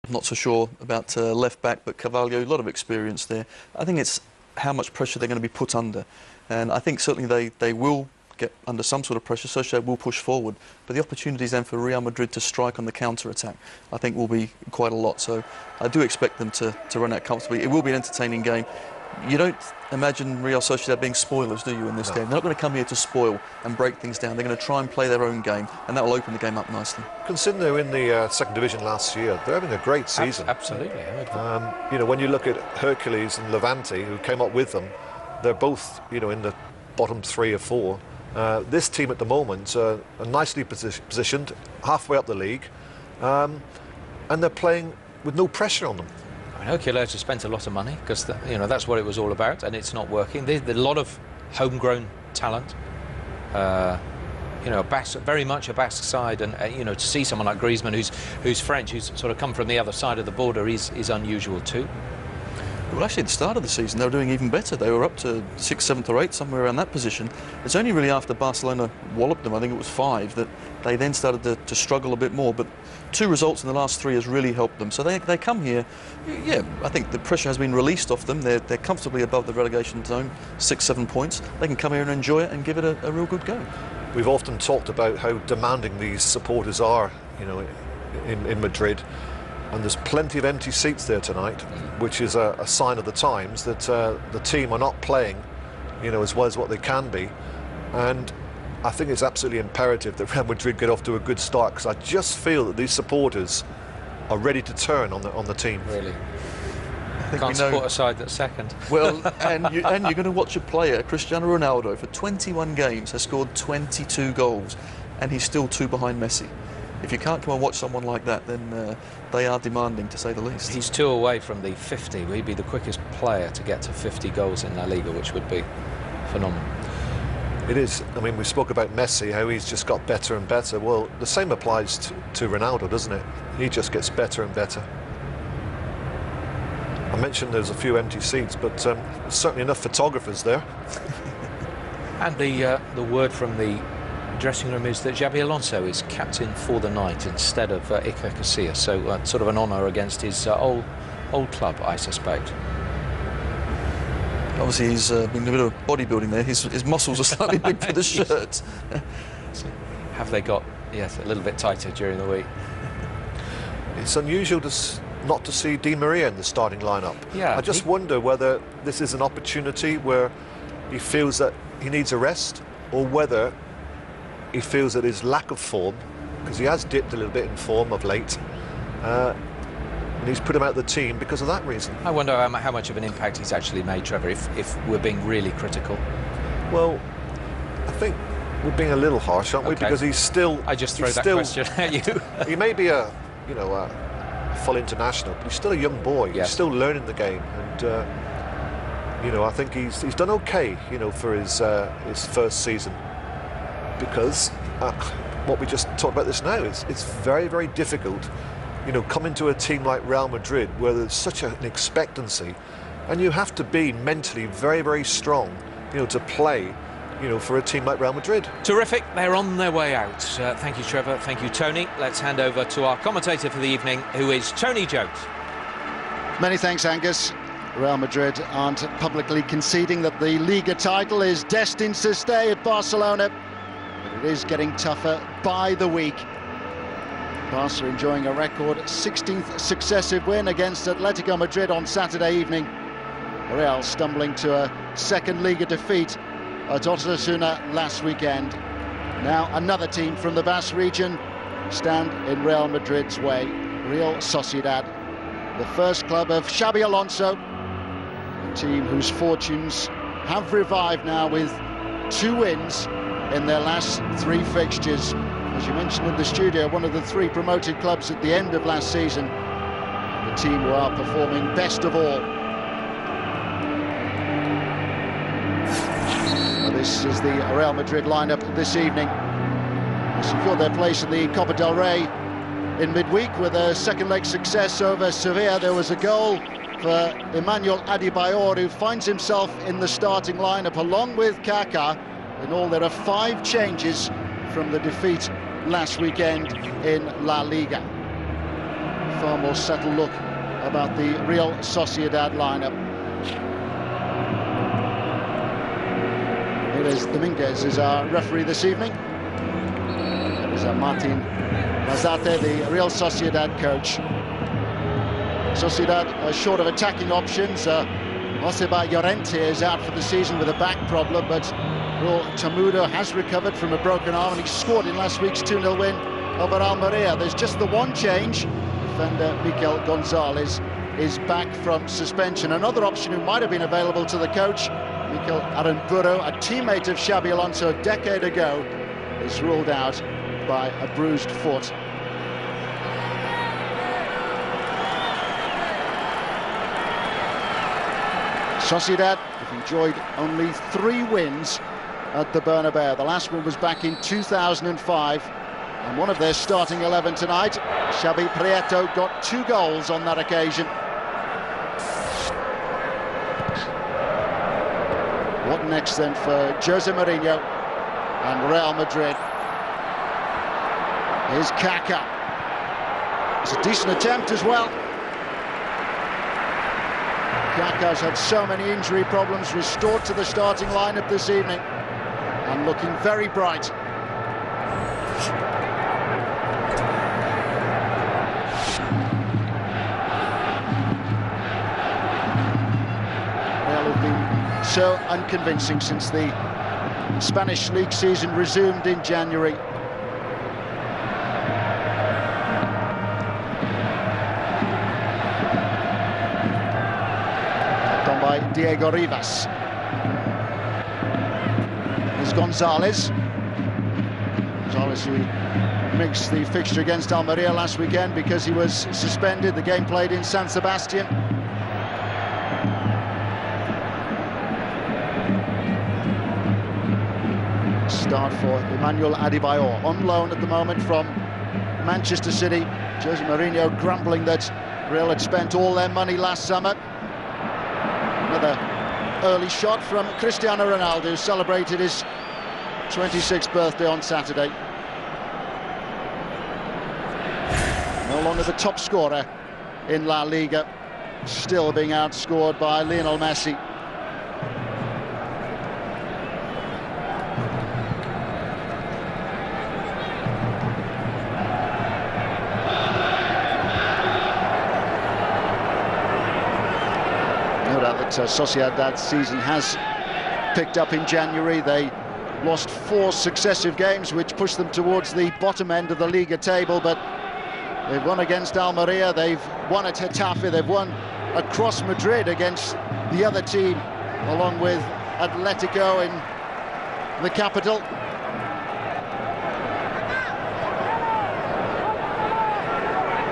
Not so sure about left back, but Carvalho, a lot of experience there. I think it's how much pressure they're going to be put under. And I think certainly they will get under some sort of pressure. Sociedad will push forward. But the opportunities then for Real Madrid to strike on the counter-attack, I think will be quite a lot. So I do expect them to run out comfortably. It will be an entertaining game. You don't imagine Real Sociedad being spoilers, do you, in this game? They're not going to come here to spoil and break things down. They're going to try and play their own game, and that will open the game up nicely. Considering they were in the second division last year, they're having a great season. Absolutely. You know, when you look at Hercules and Levante, who came up with them, they're both, you know, in the bottom 3 or 4. This team at the moment are nicely positioned, halfway up the league, and they're playing with no pressure on them. Hercules has spent a lot of money because you know that's what it was all about, and it's not working. There's a lot of homegrown talent. You know, very much a Basque side, and you know, to see someone like Griezmann, who's French, who's sort of come from the other side of the border, is unusual too. Well, actually, at the start of the season, they were doing even better. They were up to 6th, 7th or 8th, somewhere around that position. It's only really after Barcelona walloped them, I think it was 5, that they then started to struggle a bit more. But 2 results in the last 3 has really helped them. So they come here, yeah, I think the pressure has been released off them. They're comfortably above the relegation zone, 6, 7 points. They can come here and enjoy it and give it a real good go. We've often talked about how demanding these supporters are, you know, in Madrid. And there's plenty of empty seats there tonight, which is a sign of the times that the team are not playing, you know, as well as what they can be. And I think it's absolutely imperative that Real Madrid get off to a good start, because I just feel that these supporters are ready to turn on the team. Really? Can't support a side that's second. Well, and you're going to watch a player, Cristiano Ronaldo, for 21 games has scored 22 goals, and he's still 2 behind Messi. If you can't come and watch someone like that, then they are demanding, to say the least. He's 2 away from the 50. He'd be the quickest player to get to 50 goals in La Liga, which would be phenomenal. It is. I mean, we spoke about Messi, how he's just got better and better. Well, the same applies to Ronaldo, doesn't it? He just gets better and better. I mentioned there's a few empty seats, but there's certainly enough photographers there. And the word from the dressing room is that Xabi Alonso is captain for the night instead of Iker Casillas, so sort of an honour against his old club, I suspect. Obviously, he's been a bit of bodybuilding there. His muscles are slightly big for the shirt. Have they got, yes, a little bit tighter during the week? It's unusual not to see Di Maria in the starting lineup. Yeah, I just wonder whether this is an opportunity where he feels that he needs a rest, or whether he feels that his lack of form, because he has dipped a little bit in form of late, and he's put him out of the team because of that reason. I wonder how much of an impact he's actually made, Trevor, if we're being really critical. Well, I think we're being a little harsh, aren't we? Because he's still... I just throw that question at you. He may be a full international, but he's still a young boy. Yes. He's still learning the game, and you know, I think he's done okay, you know, for his first season. Because what we just talked about this now, it's very, very difficult, you know, coming to a team like Real Madrid where there's such an expectancy, and you have to be mentally very, very strong, you know, to play, you know, for a team like Real Madrid. Terrific. They're on their way out. Thank you, Trevor. Thank you, Tony. Let's hand over to our commentator for the evening, who is Tony Jones. Many thanks, Angus. Real Madrid aren't publicly conceding that the Liga title is destined to stay at Barcelona. But it is getting tougher by the week. Barca enjoying a record 16th successive win against Atletico Madrid on Saturday evening. Real stumbling to a second Liga defeat at Osasuna last weekend. Now another team from the Basque region stand in Real Madrid's way. Real Sociedad, the first club of Xabi Alonso, a team whose fortunes have revived now with 2 wins in their last 3 fixtures. As you mentioned in the studio, one of the 3 promoted clubs at the end of last season. The team who are performing best of all. Well, this is the Real Madrid lineup this evening. They secured their place in the Copa del Rey in midweek with a second leg success over Sevilla. There was a goal for Emmanuel Adebayor, who finds himself in the starting lineup along with Kaká. In all, there are 5 changes from the defeat last weekend in La Liga. far more settled look about the Real Sociedad lineup. Here is Dominguez as our referee this evening. That is Martin Lazate, the Real Sociedad coach. Sociedad short of attacking options. Joseba Llorente is out for the season with a back problem, but Raul Tamudo has recovered from a broken arm and he scored in last week's 2-0 win over Almeria. There's just the one change. Defender Mikel Gonzalez is back from suspension. Another option who might have been available to the coach, Mikel Aramburu, a teammate of Xabi Alonso a decade ago, is ruled out by a bruised foot. Sociedad have enjoyed only 3 wins at the Bernabeu. The last one was back in 2005, and one of their starting 11 tonight, Xabi Prieto, got 2 goals on that occasion. What next then for Jose Mourinho and Real Madrid? Here's Kaká. It's a decent attempt as well. Kaká's had so many injury problems, restored to the starting lineup this evening and looking very bright. Real have been so unconvincing since the Spanish league season resumed in January. By Diego Rivas. There's Gonzalez. Gonzalez, who mixed the fixture against Almeria last weekend because he was suspended. The game played in San Sebastian. Start for Emmanuel Adebayor, on loan at the moment from Manchester City. Jose Mourinho grumbling that Real had spent all their money last summer. Another early shot from Cristiano Ronaldo, who celebrated his 26th birthday on Saturday. No longer the top scorer in La Liga, still being outscored by Lionel Messi. Sociedad's season has picked up in January. They lost 4 successive games, which pushed them towards the bottom end of the Liga table, but they've won against Almeria, they've won at Getafe, they've won across Madrid against the other team, along with Atletico in the capital.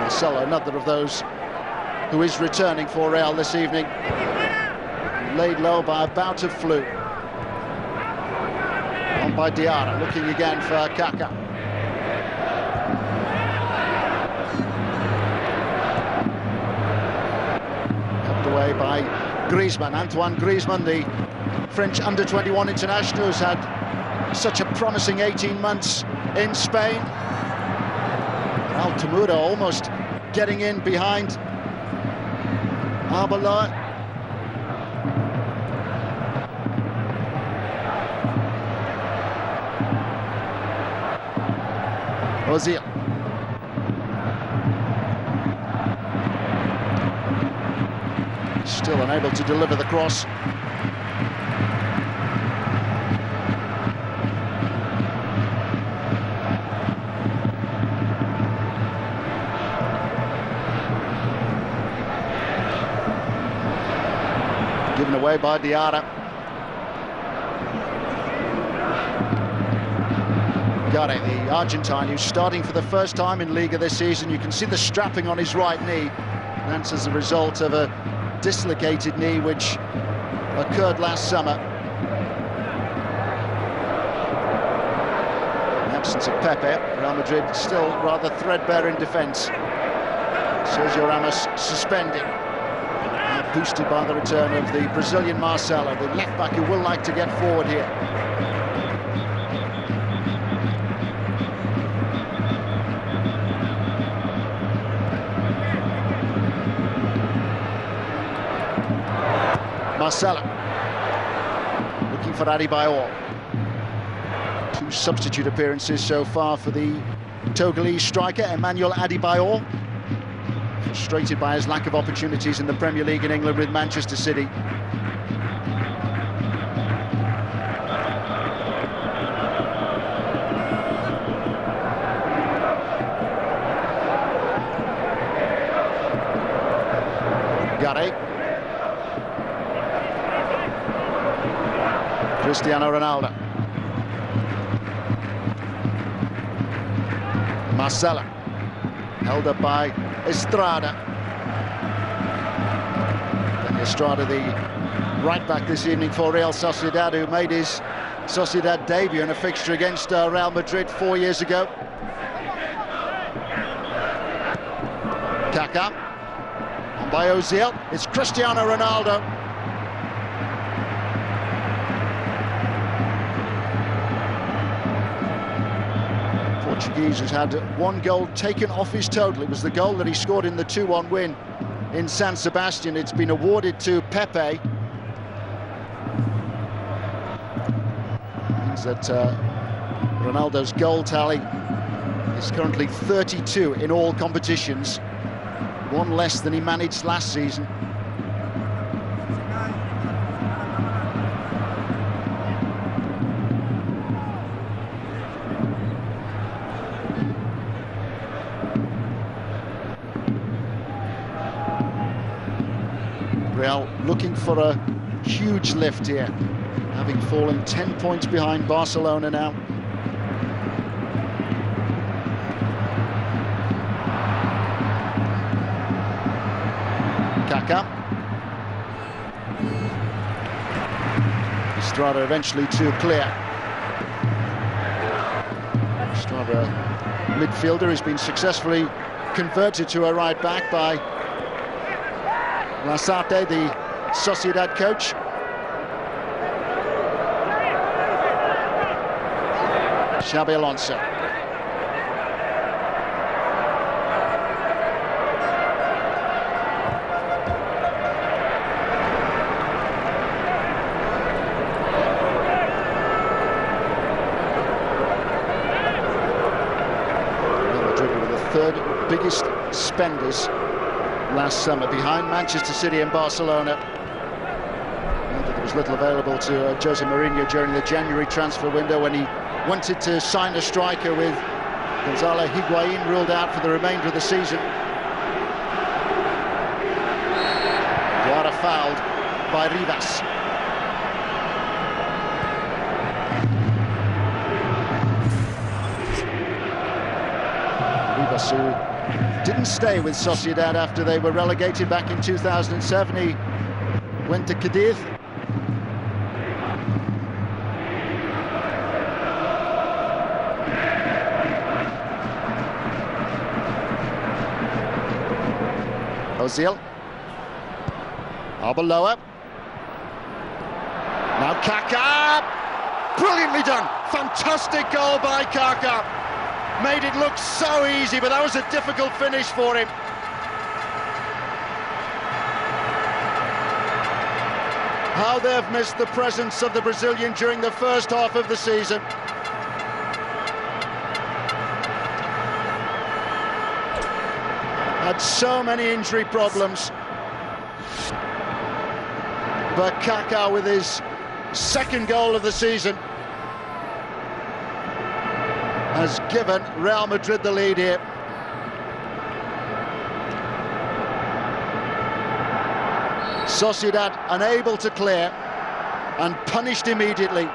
Marcelo, another of those who is returning for Real this evening, laid low by a bout of flu. On by Diarra, looking again for Kaká. Kept away by Griezmann, Antoine Griezmann, the French under-21 international, who's had such a promising 18 months in Spain. Raul Tamudo almost getting in behind Arbeloa. Ozil. Still unable to deliver the cross. Given away by Diarra. Gare, the Argentine, who's starting for the first time in Liga this season. You can see the strapping on his right knee. That's as a result of a dislocated knee which occurred last summer. In the absence of Pepe, Real Madrid still rather threadbare in defence. Sergio Ramos suspended. Boosted by the return of the Brazilian Marcelo, the left-back who will like to get forward here. Marcelo looking for Adebayor. 2 substitute appearances so far for the Togolese striker, Emmanuel Adebayor. Frustrated by his lack of opportunities in the Premier League in England with Manchester City. Gare. Cristiano Ronaldo. Marcelo. Held up by Estrada. And Estrada, the right back this evening for Real Sociedad, who made his Sociedad debut in a fixture against Real Madrid 4 years ago. Kaká. On by Ozil. It's Cristiano Ronaldo. Portuguese has had 1 goal taken off his total. It was the goal that he scored in the 2-1 win in San Sebastian. It's been awarded to Pepe. Means that Ronaldo's goal tally is currently 32 in all competitions, 1 less than he managed last season. Real looking for a huge lift here, having fallen 10 points behind Barcelona now. Kaká. Estrada eventually to clear. Estrada, midfielder, has been successfully converted to a right back by Lasarte, the Sociedad coach. Xabi Alonso. Real Madrid were the 3rd biggest spenders last summer, behind Manchester City and Barcelona. There was little available to Jose Mourinho during the January transfer window when he wanted to sign a striker, with Gonzalo Higuain ruled out for the remainder of the season. Guara fouled by Rivas. Rivas, who didn't stay with Sociedad after they were relegated back in 2007. He went to Cadiz. Ozil. Arbeloa. Now Kaká. Brilliantly done. Fantastic goal by Kaká. Made it look so easy, but that was a difficult finish for him. How they've missed the presence of the Brazilian during the first half of the season. Had so many injury problems. But Kaká, with his 2nd goal of the season, has given Real Madrid the lead here. Sociedad unable to clear and punished immediately.